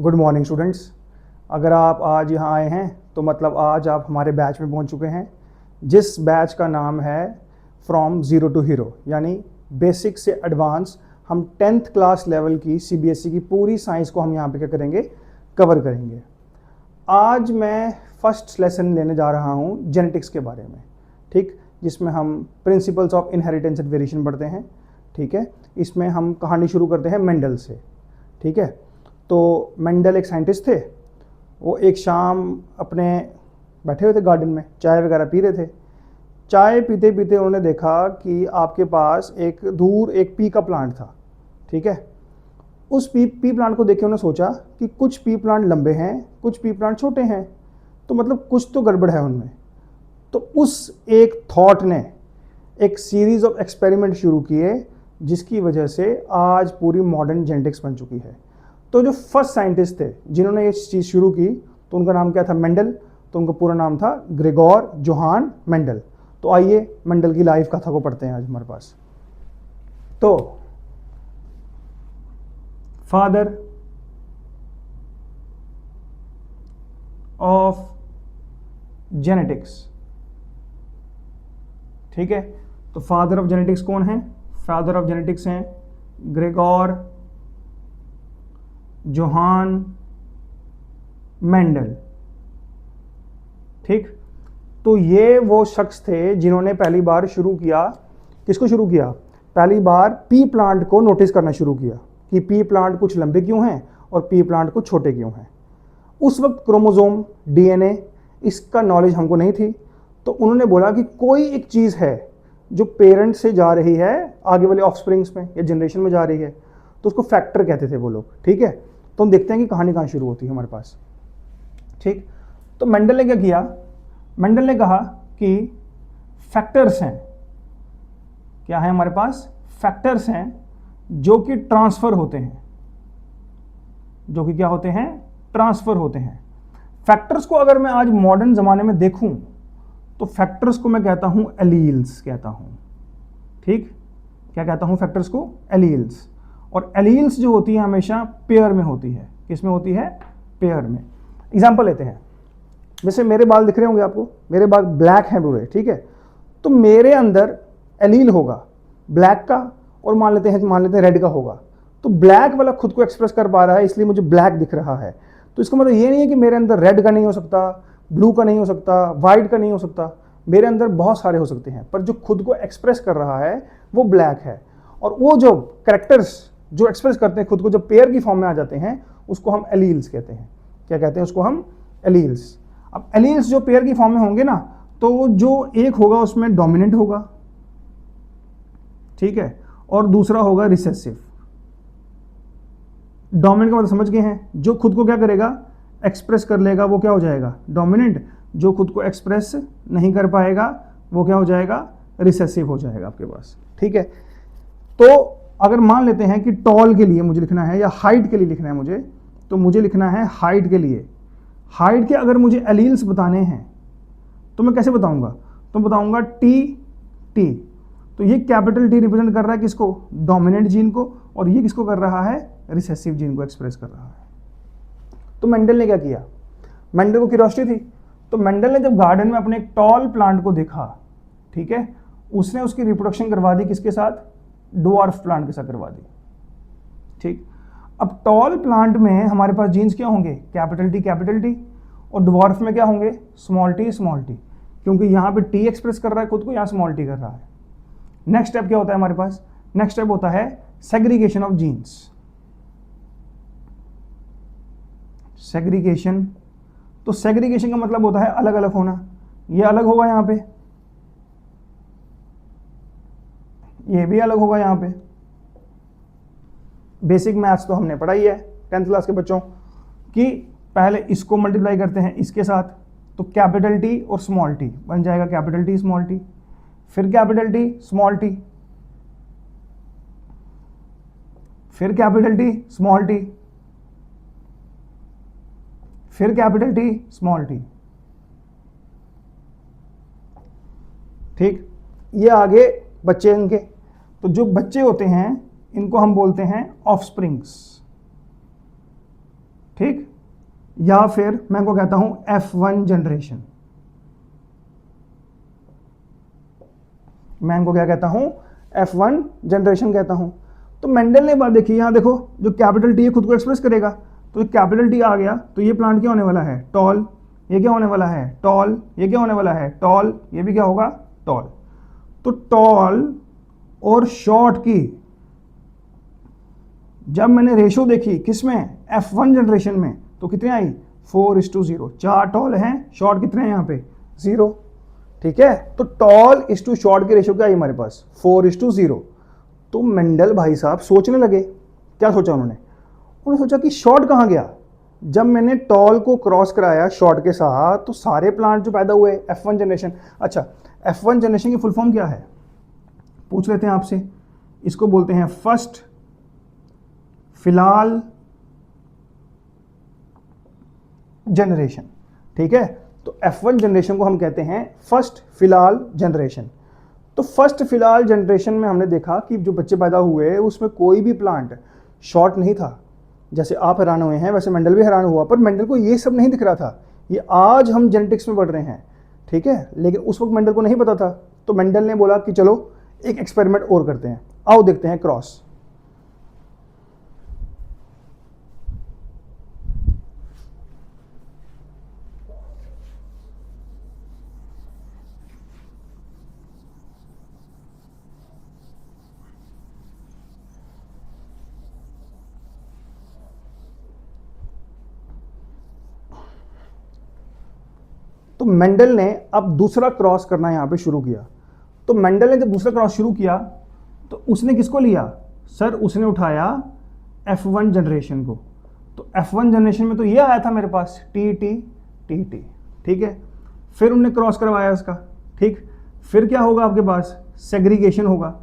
Good morning students. अगर आप आज यहाँ आए हैं तो मतलब आज आप हमारे बैच में पहुँच चुके हैं, जिस बैच का नाम है फ्रॉम ज़ीरो टू हीरो, यानी बेसिक से एडवांस। हम 10th क्लास लेवल की सीबीएसई की पूरी साइंस को हम यहाँ पे क्या करेंगे, कवर करेंगे। आज मैं फर्स्ट लेसन लेने जा रहा हूँ जेनेटिक्स के बारे में, ठीक, जिसमें हम principles of inheritance and variation पढ़ते हैं। ठीक है, इसमें हम कहानी शुरू करते हैं मेंडल से। ठीक है, तो मेंडल एक साइंटिस्ट थे। वो एक शाम अपने बैठे हुए थे गार्डन में, चाय वगैरह पी रहे थे। चाय पीते पीते उन्होंने देखा कि आपके पास एक दूर एक पी का प्लांट था। ठीक है, उस पी प्लांट को देख के उन्होंने सोचा कि कुछ पी प्लांट लंबे हैं, कुछ पी प्लांट छोटे हैं, तो मतलब कुछ तो गड़बड़ है उनमें। तो उस एक थॉट ने एक सीरीज ऑफ एक्सपेरिमेंट शुरू किए, जिसकी वजह से आज पूरी मॉडर्न जेनेटिक्स बन चुकी है। तो जो फर्स्ट साइंटिस्ट थे जिन्होंने ये चीज़ शुरू की, तो उनका नाम क्या था? मेंडल। तो उनका पूरा नाम था ग्रेगोर जोहान मेंडल। तो आइए मेंडल की लाइफ कथा को पढ़ते हैं आज हमारे पास। तो फादर ऑफ जेनेटिक्स, ठीक है, तो फादर ऑफ जेनेटिक्स कौन है? फादर ऑफ जेनेटिक्स हैं ग्रेगोर जोहान मेंडल। ठीक, तो ये वो शख्स थे जिन्होंने पहली बार शुरू किया, किसको शुरू किया? पहली बार पी प्लांट को नोटिस करना शुरू किया कि पी प्लांट कुछ लंबे क्यों हैं और पी प्लांट कुछ छोटे क्यों हैं। उस वक्त क्रोमोसोम, डीएनए, इसका नॉलेज हमको नहीं थी। तो उन्होंने बोला कि कोई एक चीज़ है जो पेरेंट से जा रही है आगे वाले ऑफस्प्रिंग्स में या जनरेशन में जा रही है, तो उसको फैक्टर कहते थे वो लोग। ठीक है, तो हम देखते हैं कि कहानी कहाँ शुरू होती है हमारे पास। ठीक, तो मेंडल ने क्या किया? मेंडल ने कहा कि फैक्टर्स हैं, क्या है हमारे पास? फैक्टर्स हैं जो कि ट्रांसफर होते हैं, जो कि क्या होते हैं? ट्रांसफर होते हैं। फैक्टर्स को अगर मैं आज मॉडर्न जमाने में देखूं तो फैक्टर्स को मैं कहता हूं एलील्स कहता हूं। ठीक, क्या कहता हूं? फैक्टर्स को एलील्स। और एलील्स जो होती है हमेशा पेयर में होती है। किस में होती है? पेयर में। एग्जांपल लेते हैं, जैसे मेरे बाल दिख रहे होंगे आपको, मेरे बाल ब्लैक हैं पूरे। ठीक है, तो मेरे अंदर एलील होगा ब्लैक का, और मान लेते हैं रेड का होगा। तो ब्लैक वाला खुद को एक्सप्रेस कर पा रहा है, इसलिए मुझे ब्लैक दिख रहा है। तो इसका मतलब ये नहीं है कि मेरे अंदर रेड का नहीं हो सकता, ब्लू का नहीं हो सकता, वाइट का नहीं हो सकता। मेरे अंदर बहुत सारे हो सकते हैं, पर जो खुद को एक्सप्रेस कर रहा है वो ब्लैक है। और वो जो कैरेक्टर्स जो एक्सप्रेस करते हैं खुद को, जब पेयर की फॉर्म में आ जाते हैं, उसको हम एलील्स कहते हैं। क्या कहते हैं उसको हम? एलील्स। अब एलील्स जो पेयर की फॉर्म में होंगे ना, तो जो एक होगा उसमें डोमिनेंट होगा, ठीक है, और दूसरा होगा रिसेसिव। डोमिनेंट का मतलब समझ गए हैं? जो खुद को क्या करेगा? एक्सप्रेस कर लेगा, वो क्या हो जाएगा? डोमिनेंट। जो खुद को एक्सप्रेस नहीं कर पाएगा वो क्या हो जाएगा? रिसेसिव हो जाएगा आपके पास। ठीक है, तो अगर मान लेते हैं कि टॉल के लिए मुझे लिखना है या हाइट के लिए लिखना है मुझे, तो मुझे लिखना है हाइट के लिए। हाइट के अगर मुझे एलील्स बताने हैं तो मैं कैसे बताऊंगा? तो बताऊंगा टी टी। तो ये कैपिटल टी रिप्रेजेंट कर रहा है किसको? डोमिनेंट जीन को। और ये किसको कर रहा है? रिसेसिव जीन को एक्सप्रेस कर रहा है। तो मेंडल ने क्या किया? मेंडल को क्यूरियोसिटी थी, तो मेंडल ने जब गार्डन में अपने एक टॉल प्लांट को देखा, ठीक है, उसने उसकी रिप्रोडक्शन करवा दी किसके साथ? ड्वार्फ प्लांट के साथ करवा दी। ठीक, अब टॉल प्लांट में हमारे पास जीन्स क्या होंगे? कैपिटल टी, और ड्वार्फ में क्या होंगे? स्मॉल टी, क्योंकि यहाँ पे टी एक्सप्रेस कर रहा है खुद को, यहाँ स्मॉल टी कर रहा है। नेक्स्ट स्टेप क्या होता है हमारे पास? नेक्स्ट स्टेप होता है सेग्रीगेशन ऑफ जीन्स। सेग्रीगेशन, तो सेग्रीगेशन का मतलब होता है अलग अलग होना। ये अलग होगा यहाँ पे, ये भी अलग होगा यहाँ पे। बेसिक मैथ्स तो हमने पढ़ाई है 10th क्लास के बच्चों कि पहले इसको मल्टीप्लाई करते हैं इसके साथ, तो कैपिटल टी और स्मॉल टी बन जाएगा कैपिटल टी स्मॉल टी, फिर कैपिटल टी स्मॉल टी, फिर कैपिटल टी स्मॉल टी, फिर कैपिटल टी स्मॉल टी। ठीक, ये आगे बच्चे इनके। तो जो बच्चे होते हैं इनको हम बोलते हैं ऑफस्प्रिंग्स। ठीक, या फिर मैं इनको कहता हूं F1 जनरेशन, मैं इनको क्या कहता हूं, F1 जनरेशन कहता हूं। तो मेंडल ने बात देखी, यहां देखो जो कैपिटल टी है खुद को एक्सप्रेस करेगा, तो कैपिटल टी आ गया तो ये प्लांट क्या होने वाला है, टॉल, ये क्या होने वाला है, टॉल, ये क्या होने वाला है, टॉल, ये भी क्या होगा, टॉल। तो टॉल और शॉर्ट की जब मैंने रेशो देखी किसमें, F1 जनरेशन में, तो कितने आई, 4:0, 4 टॉल हैं, शॉर्ट कितने हैं यहाँ पे, 0। ठीक है, तो टॉल इस टू शॉर्ट की रेशो क्या आई हमारे पास, 4:0। तो मेंडल भाई साहब सोचने लगे, क्या सोचा उन्होंने सोचा कि शॉर्ट कहाँ गया। जब मैंने टॉल को क्रॉस कराया शॉर्ट के साथ तो सारे प्लांट जो पैदा हुए F1 जनरेशन। अच्छा, F1 जनरेशन की फुल फॉर्म क्या है, पूछ लेते हैं आपसे। इसको बोलते हैं फर्स्ट फिलहाल जनरेशन। ठीक है, तो F1 जनरेशन को हम कहते हैं फर्स्ट फिलहाल जनरेशन। तो फर्स्ट फिलहाल जनरेशन में हमने देखा कि जो बच्चे पैदा हुए उसमें कोई भी प्लांट शॉर्ट नहीं था। जैसे आप हैरान हुए हैं वैसे मेंडल भी हैरान हुआ, पर मेंडल को ये सब नहीं दिख रहा था। ये आज हम जेनेटिक्स में पढ़ रहे हैं, ठीक है, लेकिन उस वक्त मेंडल को नहीं पता था। तो मेंडल ने बोला कि चलो एक एक्सपेरिमेंट और करते हैं, आओ देखते हैं क्रॉस। तो मेंडल ने अब दूसरा क्रॉस करना यहां पे शुरू किया। तो मेंडल ने जब दूसरा क्रॉस शुरू किया तो उसने किसको लिया, सर उसने उठाया F1 जनरेशन को। तो F1 जनरेशन में तो ये आया था मेरे पास TT TT, ठीक है। फिर उन्होंने क्रॉस करवाया इसका, ठीक। फिर क्या होगा आपके पास, सेग्रीगेशन होगा।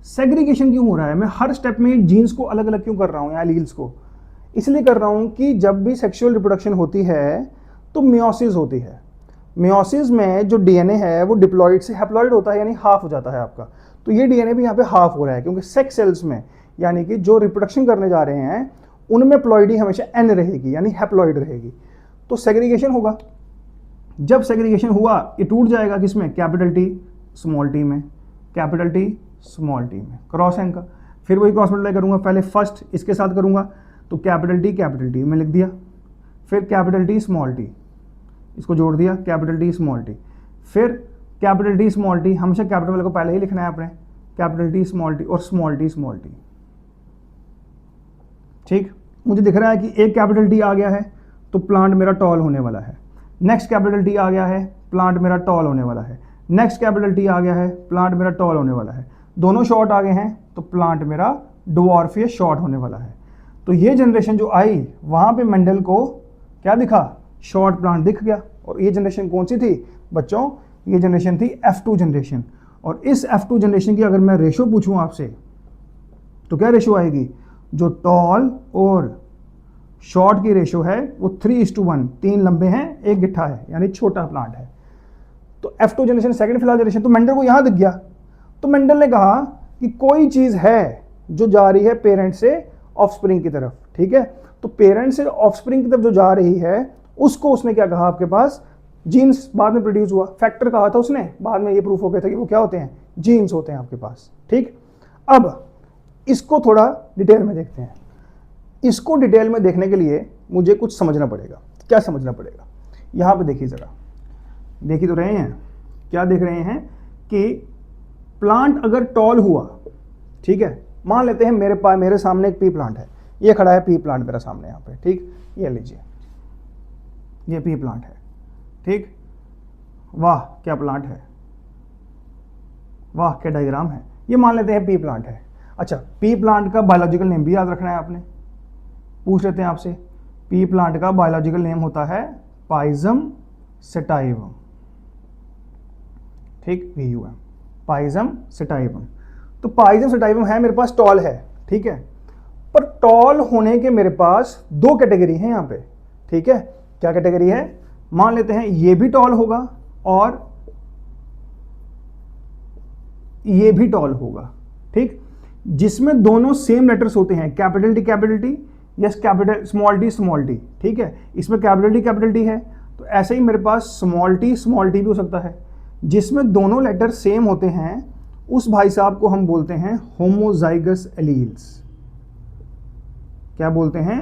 सेग्रीगेशन क्यों हो रहा है, मैं हर स्टेप में जीन्स को अलग अलग क्यों कर रहा हूँ या एलील्स को, इसलिए कर रहा हूँ कि जब भी सेक्सुअल रिप्रोडक्शन होती है तो मियोसिस होती है। मियोसिस में जो डीएनए है वो डिप्लॉइड से हैप्लॉइड होता है, यानी हाफ हो जाता है आपका। तो ये डीएनए भी यहाँ पे हाफ हो रहा है क्योंकि सेक्स सेल्स में यानी कि जो रिप्रोडक्शन करने जा रहे हैं उनमें प्लॉइडी हमेशा एन रहेगी, यानी हैप्लॉइड रहेगी। तो सेग्रीगेशन होगा। जब सेग्रीगेशन हुआ ये टूट जाएगा किसमें, कैपिटल टी स्मॉल टी में, कैपिटल टी स्मॉल टी में, क्रॉस है इनका। फिर वही क्रॉस मल्टीप्लाई करूंगा, पहले फर्स्ट इसके साथ करूंगा तो कैपिटल टी में लिख दिया, फिर कैपिटल टी स्मॉल टी, इसको जोड़ दिया कैपिटल टी स्मॉल टी, फिर कैपिटल टी स्मॉल टी, हमेशा कैपिटल वाले को पहले ही लिखना है आपने, कैपिटल टी स्मॉल टी और स्मॉल टी स्मॉल टी। ठीक, मुझे दिख रहा है कि एक कैपिटल टी आ गया है तो प्लांट मेरा टॉल होने वाला है। नेक्स्ट कैपिटल टी आ गया है, प्लांट मेरा टॉल होने वाला है। नेक्स्ट कैपिटल टी आ गया है, प्लांट मेरा टॉल होने वाला है। दोनों शॉर्ट आ गए हैं तो प्लांट मेरा ड्वार्फ या शॉर्ट होने वाला है। तो ये जनरेशन जो आई वहां पे मेंडल को क्या दिखा, शॉर्ट प्लांट दिख गया। और ये जनरेशन कौन सी थी बच्चों, ये जनरेशन थी F2 जनरेशन। और इस F2 जनरेशन की अगर मैं रेशो पूछूं आपसे तो क्या रेशो आएगी, जो टॉल और शॉर्ट की रेशो है वो 3:1, 3 लंबे हैं 1 गिट्ठा है, यानी छोटा प्लांट है। तो F2 जनरेशन सेकंड फिलहाल जनरेशन, तो मेंडल को यहां दिख गया। तो मेंडल ने कहा कि कोई चीज है जो जा रही है पेरेंट से ऑफस्प्रिंग की तरफ, ठीक है। तो पेरेंट से ऑफस्प्रिंग की तरफ जो जा रही है उसको उसने क्या कहा, आपके पास जीन्स बाद में प्रोड्यूस हुआ, फैक्टर कहा था उसने, बाद में ये प्रूफ हो गया था कि वो क्या होते हैं, जीन्स होते हैं आपके पास। ठीक, अब इसको थोड़ा डिटेल में देखते हैं। इसको डिटेल में देखने के लिए मुझे कुछ समझना पड़ेगा। क्या समझना पड़ेगा, यहां पे देखिए जरा, देख ही तो रहे हैं, क्या देख रहे हैं कि प्लांट अगर टॉल हुआ, ठीक है, मान लेते हैं मेरे सामने एक पी प्लांट है, ये खड़ा है पी प्लांट मेरे सामने यहाँ पे, ठीक, ये लीजिए ये पी प्लांट है, ठीक, वाह क्या प्लांट है, वाह क्या डायग्राम है, ये मान लेते हैं पी प्लांट है। अच्छा, पी प्लांट का बायोलॉजिकल नेम भी याद रखना है आपने, पूछ लेते हैं आपसे। पी प्लांट का बायोलॉजिकल नेम होता है पाइजम सेटाइवम, ठीक, PUM, पाइजम सेटाइवम। तो पाइजम सेटाइवम है, मेरे पास टॉल है, ठीक है, पर टॉल होने के मेरे पास 2 कैटेगरी है यहाँ पे, ठीक है। क्या कैटेगरी है, मान लेते हैं ये भी टॉल होगा और ये भी टॉल होगा, ठीक, जिसमें दोनों सेम लेटर्स होते हैं, capital T yes capital small T, ठीक है, इसमें कैपिटल टी है, तो ऐसे ही मेरे पास स्मॉल टी भी हो सकता है। जिसमें दोनों लेटर सेम होते हैं उस भाई साहब को हम बोलते हैं होमोजाइगस एलील्स। क्या बोलते हैं?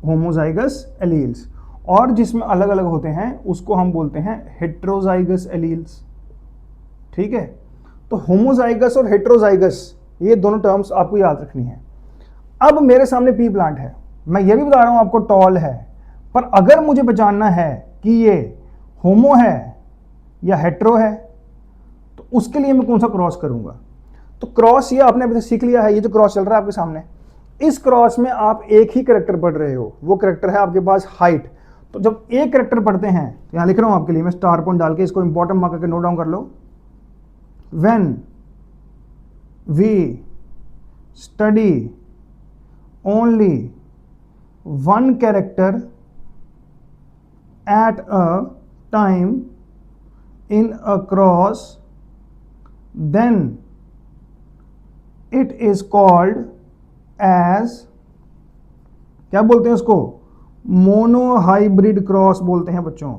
Homozygous alleles. और जिसमें अलग अलग होते हैं उसको हम बोलते हैं हेट्रोजाइगस एलील्स, ठीक है। तो होमोजाइगस और हेट्रोजाइगस ये दोनों टर्म्स आपको याद रखनी है। अब मेरे सामने पी प्लांट है, मैं ये भी बता रहा हूं आपको टॉल है, पर अगर मुझे पहचानना है कि ये होमो है या हेट्रो है तो उसके लिए मैं कौन सा क्रॉस करूंगा? तो क्रॉस ये आपने अभी तक सीख लिया है, ये जो क्रॉस चल रहा है आपके सामने, इस क्रॉस में आप एक ही करेक्टर पढ़ रहे हो, वो करेक्टर है आपके पास हाइट। तो जब एक करेक्टर पढ़ते हैं, यहां लिख रहा हूं आपके लिए मैं स्टार पॉइंट डाल के, इसको इंपॉर्टेंट मार्क करके नोट डाउन कर लो। When we study only one character at a time in a cross, then it is called as, क्या बोलते हैं उसको? मोनोहाइब्रिड क्रॉस बोलते हैं बच्चों।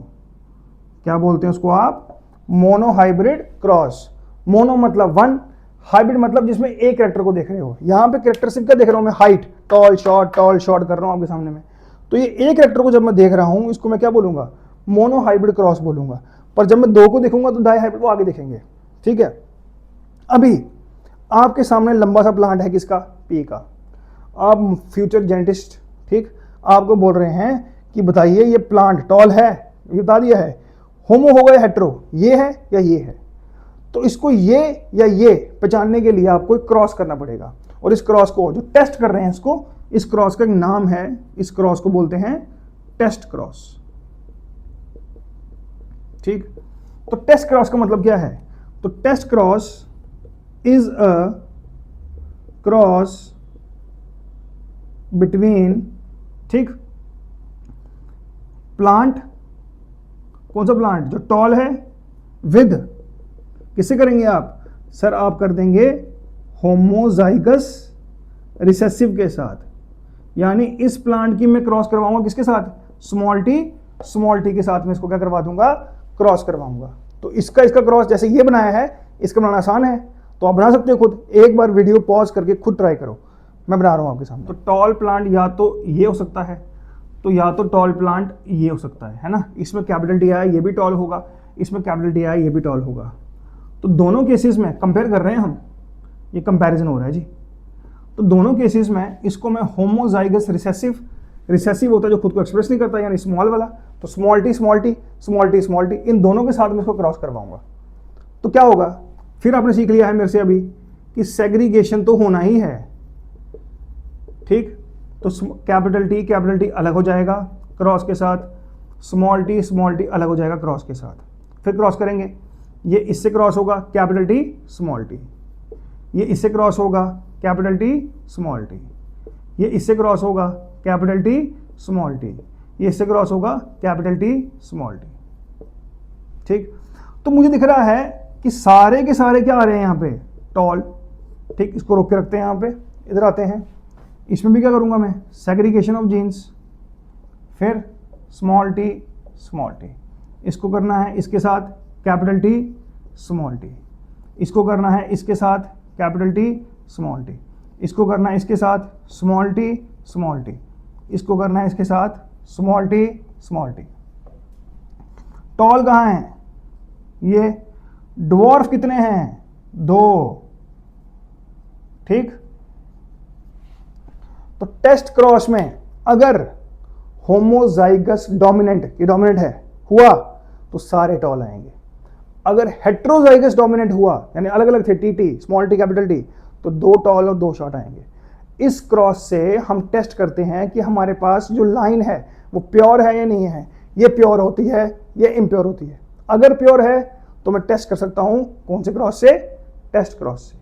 क्या बोलते हैं उसको आप? Monohybrid cross. मोनो मतलब वन, हाइब्रिड मतलब जिसमें एक कैरेक्टर को देख रहे हो। यहां पे कैरेक्टरिस्टिक क्या देख रहा हूं मैं? हाइट, टॉल शॉर्ट कर रहा हूं आपके सामने में। तो ये एक कैरेक्टर को जब मैं देख रहा हूं इसको मैं क्या बोलूंगा? मोनोहाइब्रिड क्रॉस बोलूंगा। पर जब मैं दो को देखूंगा तो डाई हाइब्रिड वो आगे देखेंगे, ठीक है। अभी आपके सामने लंबा सा प्लांट है, किसका? पी का। आप फ्यूचर जेनेटिस्ट, ठीक, आपको बोल रहे हैं कि बताइए ये प्लांट टॉल है, ये बता दिया है, होमो हो गया हेट्रो, ये है या ये है। तो इसको ये या ये पहचानने के लिए आपको एक क्रॉस करना पड़ेगा, और इस क्रॉस को जो टेस्ट कर रहे हैं इसको, इस क्रॉस का एक नाम है, इस क्रॉस को बोलते हैं टेस्ट क्रॉस, ठीक। तो टेस्ट क्रॉस का मतलब क्या है? तो test cross is a cross between, ठीक, प्लांट, कौन सा प्लांट? जो टॉल है, विद, किससे करेंगे आप? सर आप कर देंगे होमोजाइगस रिसेसिव के साथ। यानी इस प्लांट की मैं क्रॉस करवाऊंगा किसके साथ? स्मॉल टी के साथ में इसको क्या करवा दूंगा? क्रॉस करवाऊंगा। तो इसका क्रॉस जैसे ये बनाया है, इसका बनाना आसान है, तो आप बना सकते हो खुद। एक बार वीडियो पॉज करके खुद ट्राई करो, मैं बना रहा हूं आपके सामने। तो टॉल प्लांट या तो ये हो सकता है, तो या तो टॉल प्लांट ये हो सकता है ना। इसमें कैपिटल टी आया, ये भी टॉल होगा, इसमें कैपिटल टी आया, ये भी टॉल होगा। तो दोनों केसेस में कंपेयर कर रहे हैं हम, ये कंपैरिजन हो रहा है जी। तो दोनों केसेस में इसको मैं होमोजाइगस रिसेसिव होता है जो खुद को एक्सप्रेस नहीं करता, यानी स्मॉल वाला, तो स्मॉल टी, इन दोनों के साथ में इसको क्रॉस करवाऊंगा। तो क्या होगा? फिर आपने सीख लिया है मेरे से अभी कि सेग्रीगेशन तो होना ही है, ठीक। तो कैपिटल टी अलग हो जाएगा क्रॉस के साथ, स्मॉल टी अलग हो जाएगा क्रॉस के साथ। फिर क्रॉस करेंगे, ये इससे क्रॉस होगा कैपिटल टी स्मॉल टी, ये इससे क्रॉस होगा कैपिटल टी स्मॉल टी, ये इससे क्रॉस होगा कैपिटल टी स्मॉल टी, ये इससे क्रॉस होगा कैपिटल टी स्मॉल टी, ठीक। तो मुझे दिख रहा है कि सारे के सारे क्या आ रहे हैं यहाँ पे? टॉल, ठीक। इसको रोक के रखते हैं यहाँ पे, इधर आते हैं। इसमें भी क्या करूँगा मैं? Segregation of genes. फिर स्मॉल टी, इसको करना है इसके साथ कैपिटल टी स्मॉल टी, इसको करना है इसके साथ कैपिटल टी स्मॉल टी, इसको करना है इसके साथ स्मॉल टी, इसको करना है इसके साथ स्मॉल टी। टॉल कहाँ है? ये। ड्वार्फ कितने हैं? 2, ठीक। तो टेस्ट क्रॉस में अगर होमोजाइगस डोमिनेंट, ये डोमिनेंट है, हुआ तो सारे टॉल आएंगे। अगर हेट्रोजाइगस डोमिनेंट हुआ, यानी अलग अलग थे, T, small T, capital T, तो 2 टॉल और 2 शॉर्ट आएंगे। इस क्रॉस से हम टेस्ट करते हैं कि हमारे पास जो लाइन है वो प्योर है या नहीं है। ये प्योर होती है, ये इम्प्योर होती है। अगर प्योर है तो मैं टेस्ट कर सकता हूं कौन से क्रॉस से? टेस्ट क्रॉस से।